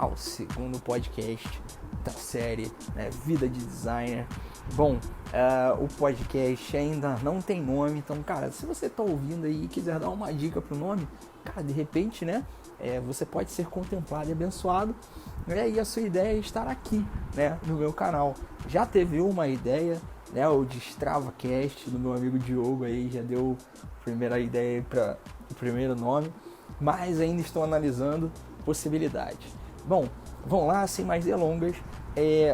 ao segundo podcast da série, né, Vida de Designer. Bom, o podcast ainda não tem nome, então, cara, se você tá ouvindo aí e quiser dar uma dica pro nome, cara, de repente, né, você pode ser contemplado e abençoado, né, e a sua ideia é estar aqui, né, no meu canal. Já teve uma ideia, né, o DestravaCast, do meu amigo Diogo aí, já deu a primeira ideia para o primeiro nome, mas ainda estou analisando possibilidades. Bom, vamos lá, sem mais delongas.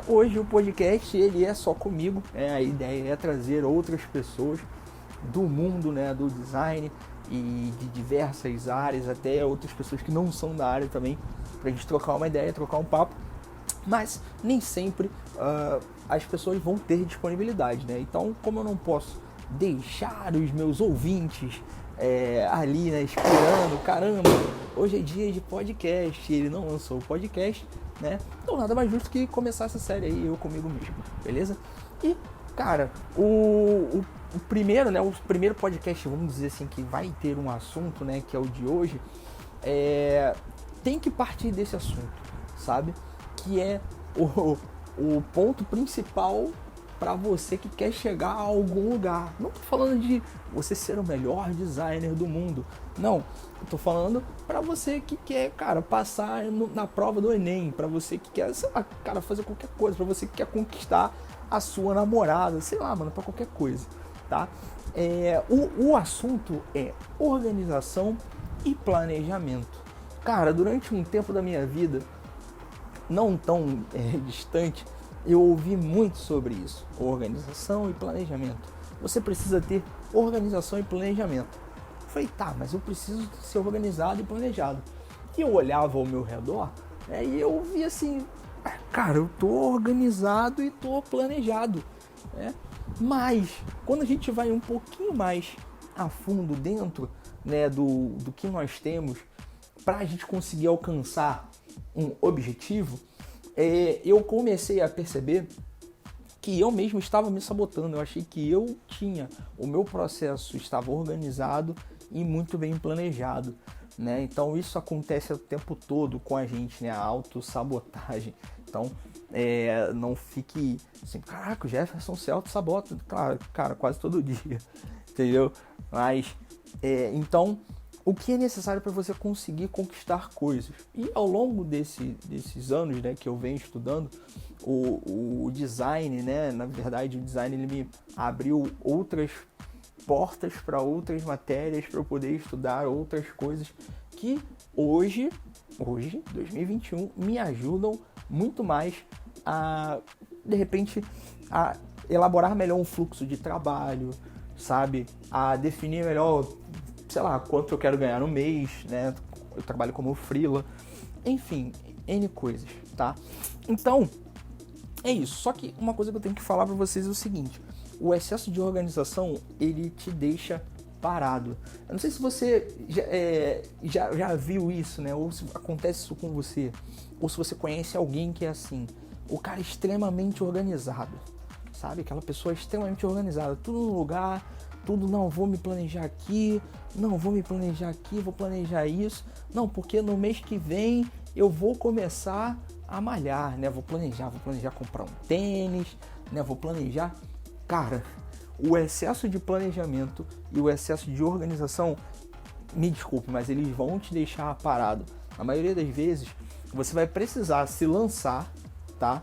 Hoje o podcast ele é só comigo, a ideia é trazer outras pessoas do mundo, né, do design e de diversas áreas, até outras pessoas que não são da área também, para a gente trocar uma ideia, trocar um papo, mas nem sempre as pessoas vão ter disponibilidade, né? Então, como eu não posso deixar os meus ouvintes ali, né, esperando, caramba, hoje é dia de podcast, ele não lançou o podcast, né? Então nada mais justo que começar essa série aí, eu comigo mesmo, beleza? E, cara, o primeiro, né, o primeiro podcast, vamos dizer assim, que vai ter um assunto, né, que é o de hoje, tem que partir desse assunto, sabe? Que é o ponto principal para você que quer chegar a algum lugar. Não tô falando de você ser o melhor designer do mundo. Não, eu tô falando para você que quer, cara, passar na prova do Enem, para você que quer, sei lá, cara, fazer qualquer coisa, para você que quer conquistar a sua namorada, sei lá, mano, para qualquer coisa, tá? O assunto é organização e planejamento. Cara, durante um tempo da minha vida, não tão distante, eu ouvi muito sobre isso, organização e planejamento. Você precisa ter organização e planejamento. Eu falei, tá, mas eu preciso ser organizado e planejado. E eu olhava ao meu redor, né, e eu via assim, cara, eu tô organizado e tô planejado, né? Mas quando a gente vai um pouquinho mais a fundo dentro, né, do que nós temos para a gente conseguir alcançar um objetivo, eu comecei a perceber que eu mesmo estava me sabotando. Eu achei que o meu processo estava organizado e muito bem planejado, né? Então isso acontece o tempo todo com a gente, né? A autossabotagem. Então não fique assim, caraca, o Jefferson se auto-sabota. Claro, cara, quase todo dia, entendeu? Mas, então, o que é necessário para você conseguir conquistar coisas? E ao longo desses anos, né, que eu venho estudando, o design, né, na verdade o design ele me abriu outras portas para outras matérias, para eu poder estudar outras coisas que hoje, 2021, me ajudam muito mais a, de repente, a elaborar melhor um fluxo de trabalho, sabe? A definir melhor, sei lá, quanto eu quero ganhar no mês, né? Eu trabalho como freela, enfim, N coisas, tá? Então, é isso. Só que uma coisa que eu tenho que falar pra vocês é o seguinte: o excesso de organização, ele te deixa parado. Eu não sei se você já viu isso, né? Ou se acontece isso com você, ou se você conhece alguém que é assim, o cara é extremamente organizado, sabe? Aquela pessoa extremamente organizada, tudo no lugar, tudo, não, vou me planejar aqui, não, vou me planejar aqui, vou planejar isso, não, porque no mês que vem eu vou começar a malhar, né? Vou planejar comprar um tênis, né? Vou planejar, cara, o excesso de planejamento e o excesso de organização, me desculpe, mas eles vão te deixar parado. Na maioria das vezes, você vai precisar se lançar, tá?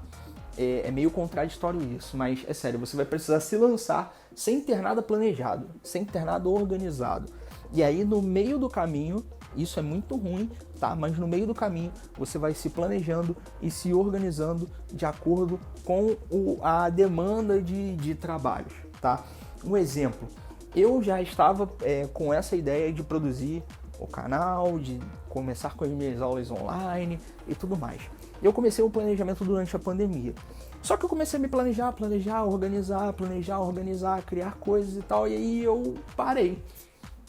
É meio contraditório isso, mas é sério, você vai precisar se lançar sem ter nada planejado, sem ter nada organizado. E aí no meio do caminho, isso é muito ruim, tá? Mas no meio do caminho você vai se planejando e se organizando de acordo com a demanda de trabalhos, tá? Um exemplo, eu já estava com essa ideia de produzir o canal, de começar com as minhas aulas online e tudo mais. Eu comecei o planejamento durante a pandemia. Só que eu comecei a me planejar, organizar, criar coisas e tal, e aí eu parei,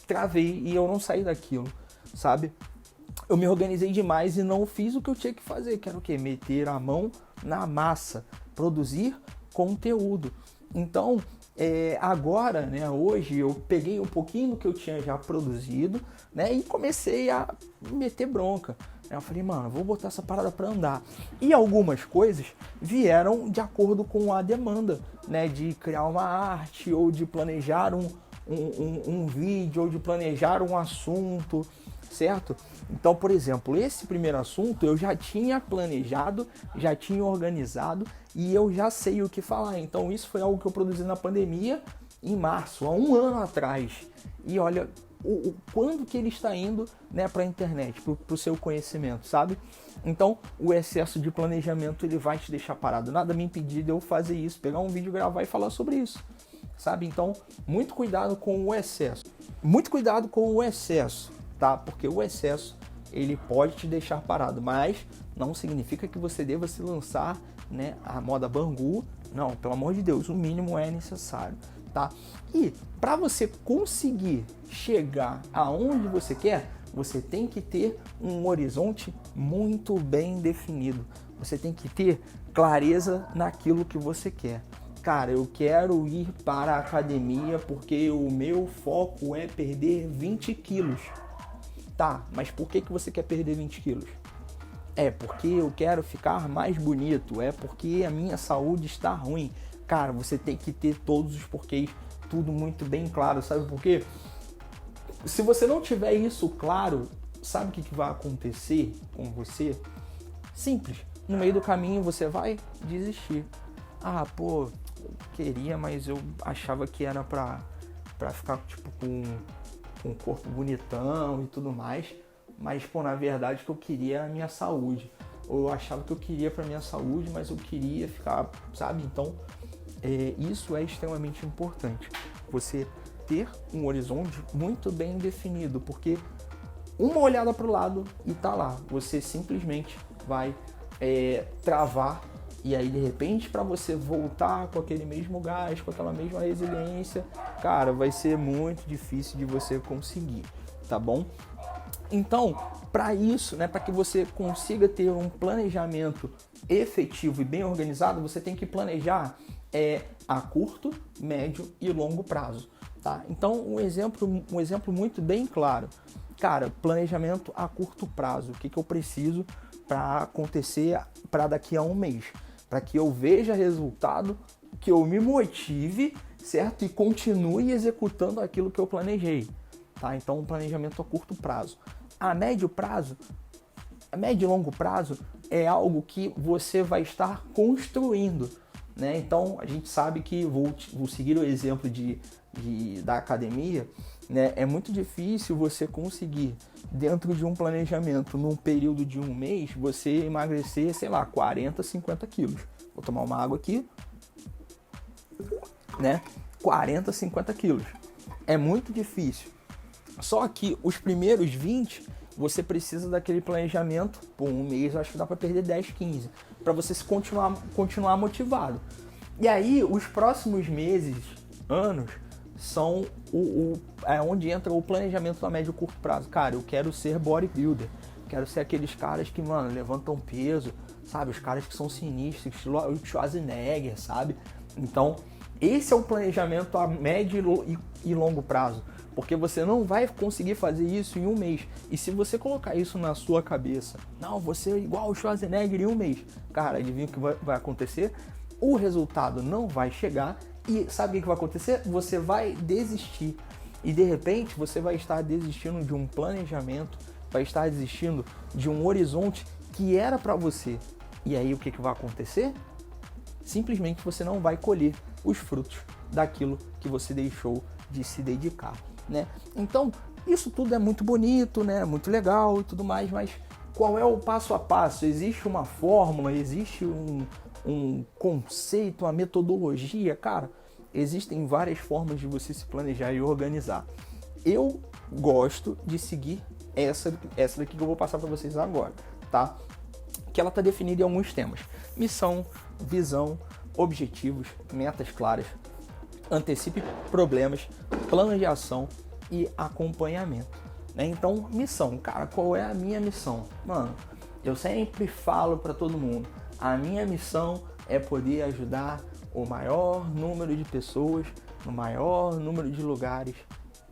travei e eu não saí daquilo, sabe? Eu me organizei demais e não fiz o que eu tinha que fazer, que era o quê? Meter a mão na massa, produzir conteúdo. Então, agora, né, hoje eu peguei um pouquinho do que eu tinha já produzido, né, e comecei a meter bronca, Eu falei, mano, vou botar essa parada para andar. E algumas coisas vieram de acordo com a demanda, né? De criar uma arte, ou de planejar um vídeo, ou de planejar um assunto, certo? Então, por exemplo, esse primeiro assunto eu já tinha planejado, já tinha organizado e eu já sei o que falar. Então, isso foi algo que eu produzi na pandemia em março, há um ano atrás. E olha quando que ele está indo, né, para a internet, para o seu conhecimento, sabe? Então, o excesso de planejamento ele vai te deixar parado. Nada me impedir de eu fazer isso, pegar um vídeo, gravar e falar sobre isso, sabe? Então, muito cuidado com o excesso. Muito cuidado com o excesso, tá? Porque o excesso ele pode te deixar parado, mas não significa que você deva se lançar, né, a moda Bangu. Não, pelo amor de Deus, o mínimo é necessário, tá? E para você conseguir chegar aonde você quer, você tem que ter um horizonte muito bem definido. Você tem que ter clareza naquilo que você quer. Cara, eu quero ir para a academia porque o meu foco é perder 20 quilos. Tá, mas por que você quer perder 20 quilos? É porque eu quero ficar mais bonito, é porque a minha saúde está ruim. Cara, você tem que ter todos os porquês, tudo muito bem claro, sabe por quê? Se você não tiver isso claro, sabe o que vai acontecer com você? Simples, no meio do caminho você vai desistir. Ah, pô, eu queria, mas eu achava que era pra ficar tipo com um corpo bonitão e tudo mais. Mas, pô, na verdade, o que eu queria era a minha saúde. Ou eu achava que eu queria pra minha saúde, mas eu queria ficar, sabe? Então, isso é extremamente importante. Você ter um horizonte muito bem definido, porque uma olhada pro lado e tá lá. Você simplesmente vai travar. E aí, de repente, para você voltar com aquele mesmo gás, com aquela mesma resiliência, cara, vai ser muito difícil de você conseguir, tá bom? Então, para isso, né, para que você consiga ter um planejamento efetivo e bem organizado, você tem que planejar a curto, médio e longo prazo, tá? Então, um exemplo muito bem claro. Cara, planejamento a curto prazo. O que eu preciso para acontecer para daqui a um mês? Para que eu veja resultado, que eu me motive, certo? E continue executando aquilo que eu planejei, tá? Então, um planejamento a curto prazo. A médio e longo prazo é algo que você vai estar construindo, né? Então, a gente sabe que, vou seguir o exemplo da academia, né? É muito difícil você conseguir, dentro de um planejamento, num período de um mês, você emagrecer, sei lá, 40, 50 quilos. Vou tomar uma água aqui, né? 40, 50 quilos. É muito difícil. Só que os primeiros 20, você precisa daquele planejamento. Por um mês, eu acho que dá para perder 10, 15. Para você se continuar motivado. E aí, os próximos meses, anos, são onde entra o planejamento a médio e curto prazo. Cara, eu quero ser bodybuilder. Quero ser aqueles caras que, mano, levantam peso, sabe? Os caras que são sinistros, estilo Schwarzenegger, sabe? Então, esse é o planejamento a médio e longo prazo. Porque você não vai conseguir fazer isso em um mês. E se você colocar isso na sua cabeça, não, você é igual o Schwarzenegger em um mês. Cara, adivinha o que vai acontecer? O resultado não vai chegar. E sabe o que vai acontecer? Você vai desistir. E de repente você vai estar desistindo de um planejamento, vai estar desistindo de um horizonte que era para você. E aí o que vai acontecer? Simplesmente você não vai colher os frutos daquilo que você deixou de se dedicar, né? Então, isso tudo é muito bonito, né? Muito legal e tudo mais, mas qual é o passo a passo? Existe uma fórmula? Existe um conceito, uma metodologia? Cara, existem várias formas de você se planejar e organizar. Eu gosto de seguir essa daqui que eu vou passar para vocês agora, tá? Que ela está definida em alguns temas: missão, visão, objetivos, metas claras, antecipe problemas, plano de ação e acompanhamento, né? Então, missão, cara, qual é a minha missão? Mano, eu sempre falo para todo mundo, a minha missão é poder ajudar o maior número de pessoas no maior número de lugares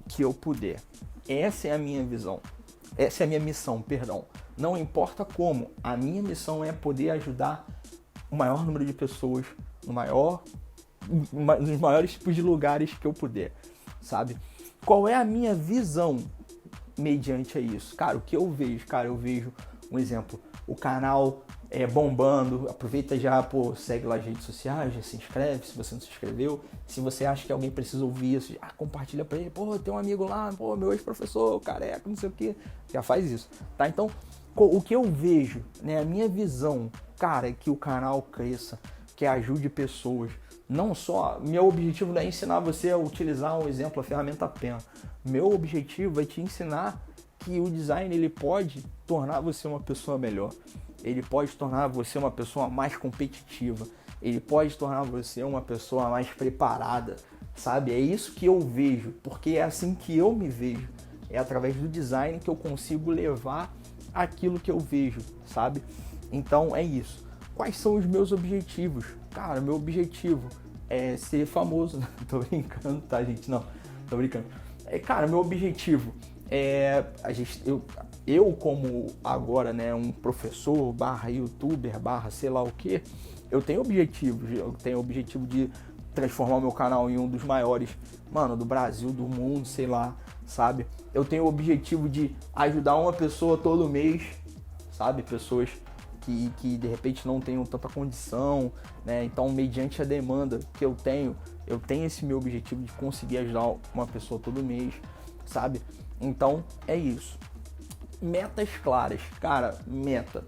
que eu puder. Essa é a minha visão. Essa é a minha missão, perdão. não importa como, a minha missão é poder ajudar o maior número de pessoas, nos maiores tipos de lugares que eu puder, sabe? Qual é a minha visão mediante a isso? Cara, o que eu vejo? Cara, eu vejo um exemplo, o canal bombando, aproveita já, segue lá as redes sociais, já se inscreve se você não se inscreveu, se você acha que alguém precisa ouvir isso, já compartilha pra ele, tem um amigo lá, meu ex-professor, careca, não sei o que, já faz isso, tá? Então, o que eu vejo, né, a minha visão, cara, é que o canal cresça, que ajude pessoas, não só, meu objetivo não é ensinar você a utilizar um exemplo, a ferramenta Pen, meu objetivo é te ensinar que o design ele pode tornar você uma pessoa melhor, ele pode tornar você uma pessoa mais competitiva, ele pode tornar você uma pessoa mais preparada, sabe? É isso que eu vejo, porque é assim que eu me vejo, é através do design que eu consigo levar aquilo que eu vejo, sabe? Então é isso. Quais são os meus objetivos? Cara, meu objetivo é ser famoso. Tô brincando, tá, gente? Não, tô brincando. Cara, meu objetivo é eu como agora, né, um professor / youtuber / sei lá o que, eu tenho objetivo de transformar o meu canal em um dos maiores, mano, do Brasil, do mundo, sei lá, sabe? Eu tenho o objetivo de ajudar uma pessoa todo mês, sabe? Pessoas que de repente não tenham tanta condição, né? Então, mediante a demanda que eu tenho esse meu objetivo de conseguir ajudar uma pessoa todo mês, sabe? Então, é isso. Metas claras. Cara, meta.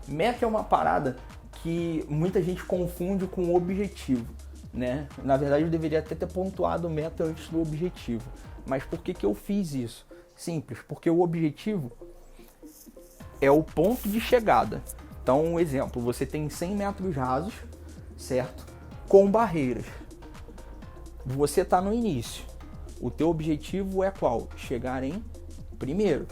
Meta é uma parada que muita gente confunde com objetivo, né? Na verdade, eu deveria até ter pontuado meta antes do objetivo. Mas por que eu fiz isso? Simples, porque o objetivo é o ponto de chegada. Então, um exemplo, você tem 100 metros rasos, certo? Com barreiras. Você está no início. O teu objetivo é qual? Chegar em primeiro,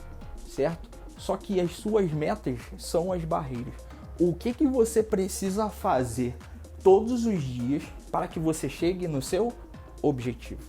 certo? Só que as suas metas são as barreiras. O que você precisa fazer todos os dias para que você chegue no seu objetivo?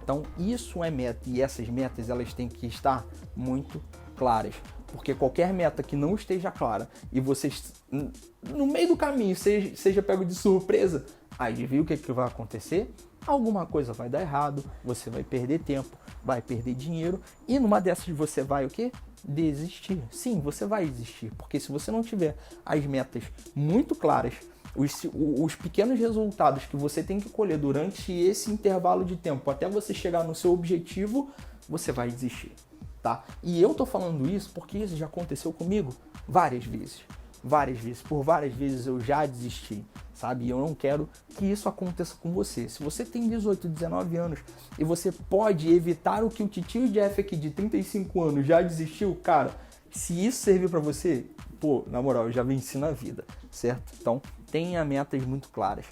Então, isso é meta, e essas metas elas têm que estar muito claras. Porque qualquer meta que não esteja clara e você, no meio do caminho, seja pego de surpresa, adivinha o que vai acontecer? Alguma coisa vai dar errado, você vai perder tempo, vai perder dinheiro e numa dessas você vai o quê? Desistir. Sim, você vai desistir, porque se você não tiver as metas muito claras, os pequenos resultados que você tem que colher durante esse intervalo de tempo até você chegar no seu objetivo, você vai desistir, tá? E eu tô falando isso porque isso já aconteceu comigo várias vezes. Por várias vezes eu já desisti, sabe? E eu não quero que isso aconteça com você. Se você tem 18, 19 anos e você pode evitar o que o titio Jeff aqui de 35 anos já desistiu, cara, se isso servir pra você, na moral, eu já venci na vida, certo? Então, tenha metas muito claras.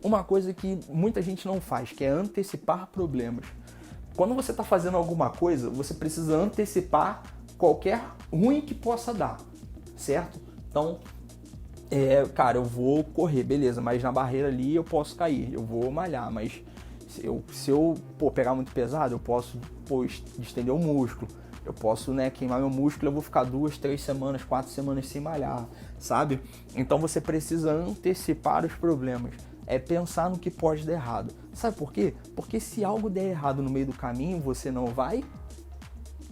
Uma coisa que muita gente não faz, que é antecipar problemas. Quando você está fazendo alguma coisa, você precisa antecipar qualquer ruim que possa dar, certo? Então, cara, eu vou correr, beleza, mas na barreira ali eu posso cair, eu vou malhar, mas se eu pegar muito pesado, eu posso distender o músculo, eu posso, né, queimar meu músculo, eu vou ficar 2, 3 semanas, 4 semanas sem malhar, sabe? Então você precisa antecipar os problemas, pensar no que pode dar errado. Sabe por quê? Porque se algo der errado no meio do caminho, você não vai...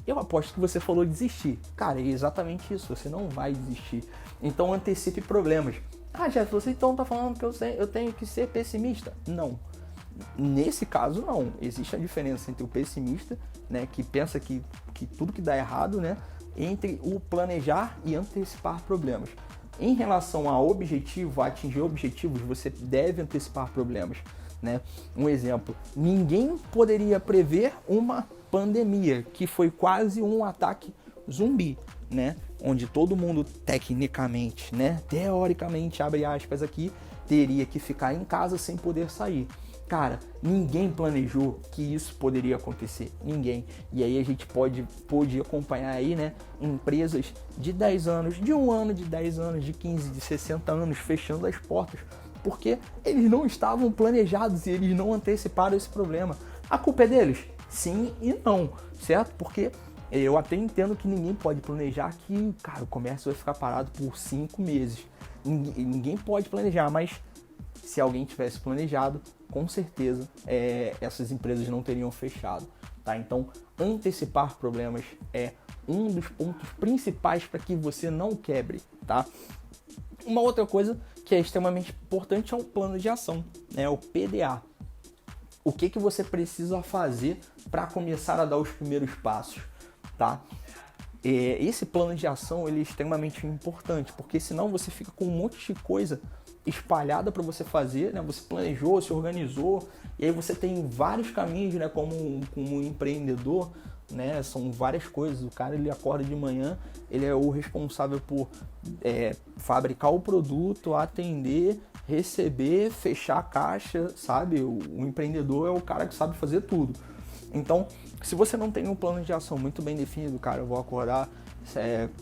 Eu aposto que você falou desistir. Cara, é exatamente isso, você não vai desistir. Então antecipe problemas. Jeff, você então tá falando que eu tenho que ser pessimista? Não. Nesse caso, não. Existe a diferença entre o pessimista, né, que pensa que tudo que dá errado, né, entre o planejar e antecipar problemas. Em relação a objetivo, a atingir objetivos, você deve antecipar problemas, né? Um exemplo, ninguém poderia prever uma pandemia, que foi quase um ataque zumbi, né? Onde todo mundo tecnicamente, né, teoricamente, abre aspas aqui, teria que ficar em casa sem poder sair. Cara, ninguém planejou que isso poderia acontecer, ninguém. E aí a gente pôde acompanhar aí, né, empresas de 10 anos, de 1 ano, de 10 anos, de 15, de 60 anos fechando as portas, porque eles não estavam planejados e eles não anteciparam esse problema. A culpa é deles? Sim e não, certo? Porque Eu até entendo que ninguém pode planejar que, cara, o comércio vai ficar parado por 5 meses. Ninguém pode planejar, mas se alguém tivesse planejado, com certeza essas empresas não teriam fechado. Tá? Então, antecipar problemas é um dos pontos principais para que você não quebre. Tá? Uma outra coisa que é extremamente importante é o plano de ação, né? O PDA. O que você precisa fazer para começar a dar os primeiros passos? Tá? Esse plano de ação ele é extremamente importante, porque senão você fica com um monte de coisa espalhada para você fazer, né? Você planejou, se organizou, e aí você tem vários caminhos, né? Como um empreendedor, né? São várias coisas. O cara ele acorda de manhã, ele é o responsável por fabricar o produto, atender, receber, fechar a caixa, sabe? O empreendedor é o cara que sabe fazer tudo. Então, se você não tem um plano de ação muito bem definido, cara, eu vou acordar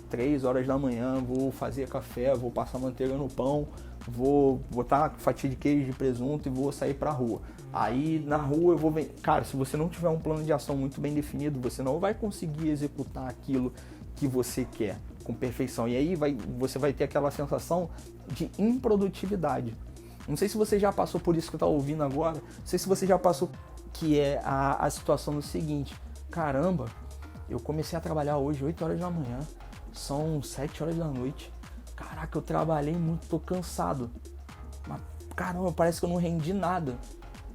3 horas da manhã, vou fazer café, vou passar manteiga no pão, vou botar fatia de queijo de presunto e vou sair pra rua. Aí na rua eu vou ver. Cara, se você não tiver um plano de ação muito bem definido, você não vai conseguir executar aquilo que você quer com perfeição. E aí você vai ter aquela sensação de improdutividade. Não sei se você já passou por isso que tá ouvindo agora, não sei se você já passou, que é a situação do seguinte: caramba, eu comecei a trabalhar hoje 8 horas da manhã, são 7 horas da noite, caraca, eu trabalhei muito, tô cansado, mas caramba, parece que eu não rendi nada.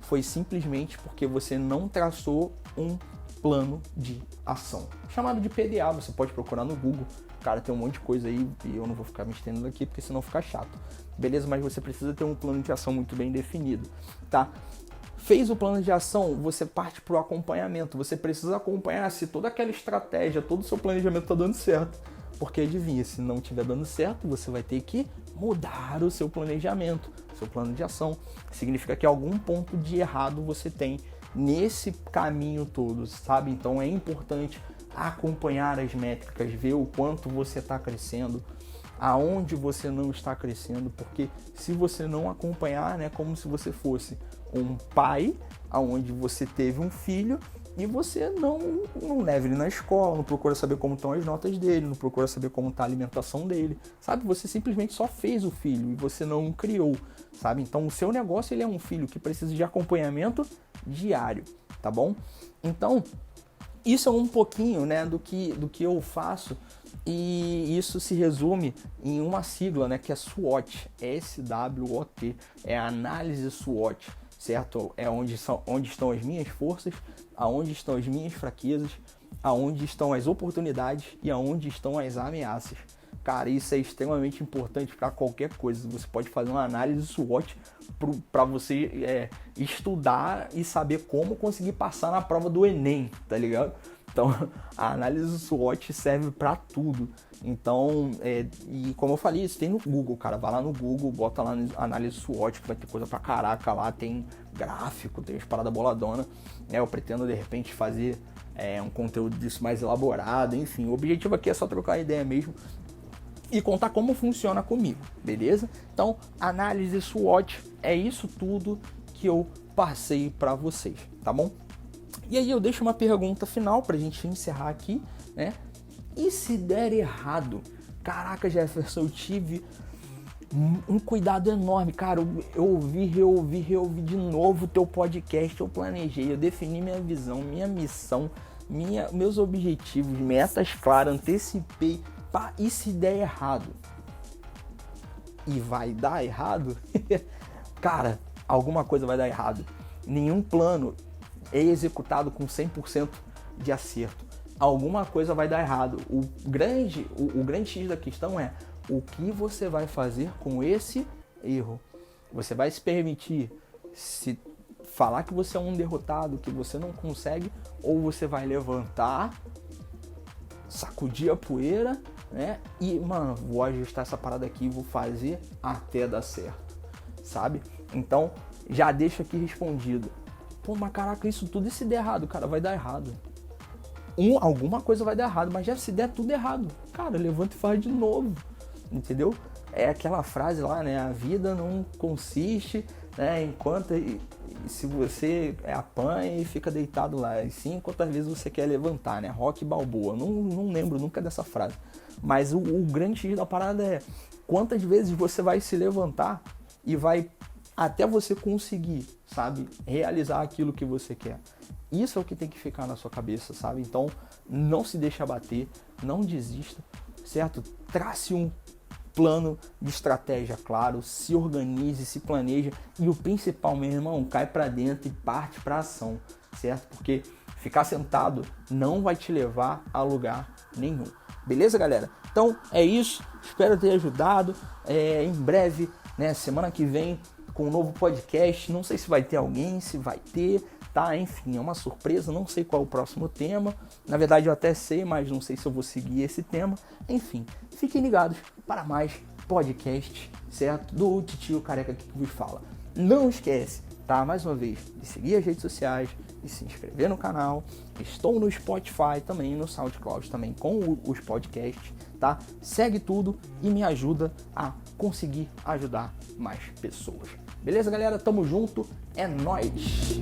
Foi simplesmente porque você não traçou um plano de ação, chamado de PDA. Você pode procurar no Google, cara, tem um monte de coisa aí e eu não vou ficar me estendendo aqui porque senão fica chato, beleza? Mas você precisa ter um plano de ação muito bem definido, tá? Fez o plano de ação, você parte para o acompanhamento. Você precisa acompanhar se toda aquela estratégia, todo o seu planejamento está dando certo. Porque adivinha, se não estiver dando certo, você vai ter que mudar o seu planejamento, seu plano de ação. Significa que algum ponto de errado você tem nesse caminho todo, sabe? Então é importante acompanhar as métricas, ver o quanto você está crescendo, aonde você não está crescendo, porque se você não acompanhar, né, como se você fosse um pai, aonde você teve um filho e você não leva ele na escola, não procura saber como estão as notas dele, não procura saber como está a alimentação dele, sabe? Você simplesmente só fez o filho e você não o criou, sabe? Então o seu negócio ele é um filho que precisa de acompanhamento diário, tá bom? Então isso é um pouquinho, né, do que eu faço, e isso se resume em uma sigla, né, que é SWOT, SWOT, é a análise SWOT, certo? É onde estão as minhas forças, aonde estão as minhas fraquezas, aonde estão as oportunidades e aonde estão as ameaças. Cara, isso é extremamente importante para qualquer coisa. Você pode fazer uma análise SWOT para você estudar e saber como conseguir passar na prova do Enem, tá ligado? Então, a análise SWOT serve para tudo. Então, e como eu falei, isso tem no Google, cara. Vai lá no Google, bota lá na análise SWOT, que vai ter coisa pra caraca lá. Tem gráfico, tem as paradas boladona. Eu pretendo, de repente, fazer um conteúdo disso mais elaborado. Enfim, o objetivo aqui é só trocar ideia mesmo e contar como funciona comigo, beleza? Então, análise SWOT é isso tudo que eu passei para vocês, tá bom? E aí eu deixo uma pergunta final pra gente encerrar aqui, né? E se der errado? Caraca, Jefferson, eu tive um cuidado enorme, cara. Eu ouvi, reouvi de novo o teu podcast, eu planejei, eu defini minha visão, minha missão, meus objetivos, metas claras, antecipei. Pá, e se der errado? E vai dar errado? Cara, alguma coisa vai dar errado. Nenhum plano é executado com 100% de acerto. Alguma coisa vai dar errado. O grande X da questão é o que você vai fazer com esse erro. Você vai se permitir se falar que você é um derrotado, que você não consegue, ou você vai levantar, sacudir a poeira, né? E, mano, vou ajustar essa parada aqui e vou fazer até dar certo, sabe? Então, já deixo aqui respondido. Pô, mas caraca, isso tudo, e se der errado? Cara, vai dar errado. Alguma coisa vai dar errado, mas já se der tudo errado, cara, levanta e faz de novo, entendeu? É aquela frase lá, né? A vida não consiste né? Enquanto se você apanha e fica deitado lá, e sim, quantas vezes você quer levantar, né? Rock Balboa, não lembro nunca dessa frase. Mas o grande X da parada é quantas vezes você vai se levantar e vai até você conseguir, sabe, realizar aquilo que você quer. Isso é o que tem que ficar na sua cabeça, sabe? Então, não se deixe abater, não desista, certo? Trace um plano de estratégia claro, se organize, se planeja e o principal, meu irmão, cai pra dentro e parte pra ação, certo? Porque ficar sentado não vai te levar a lugar nenhum. Beleza, galera? Então, é isso. Espero ter ajudado. Em breve, né, semana que vem, com um novo podcast. Não sei se vai ter alguém, se vai ter, tá? Enfim, é uma surpresa. Não sei qual é o próximo tema. Na verdade, eu até sei, mas não sei se eu vou seguir esse tema. Enfim, fiquem ligados para mais podcast, certo? Do Titio Careca que vos fala. Não esquece, tá? Mais uma vez, de seguir as redes sociais, de se inscrever no canal. Estou no Spotify também, no SoundCloud também com os podcasts, tá? Segue tudo e me ajuda a conseguir ajudar mais pessoas. Beleza, galera? Tamo junto. É nóis!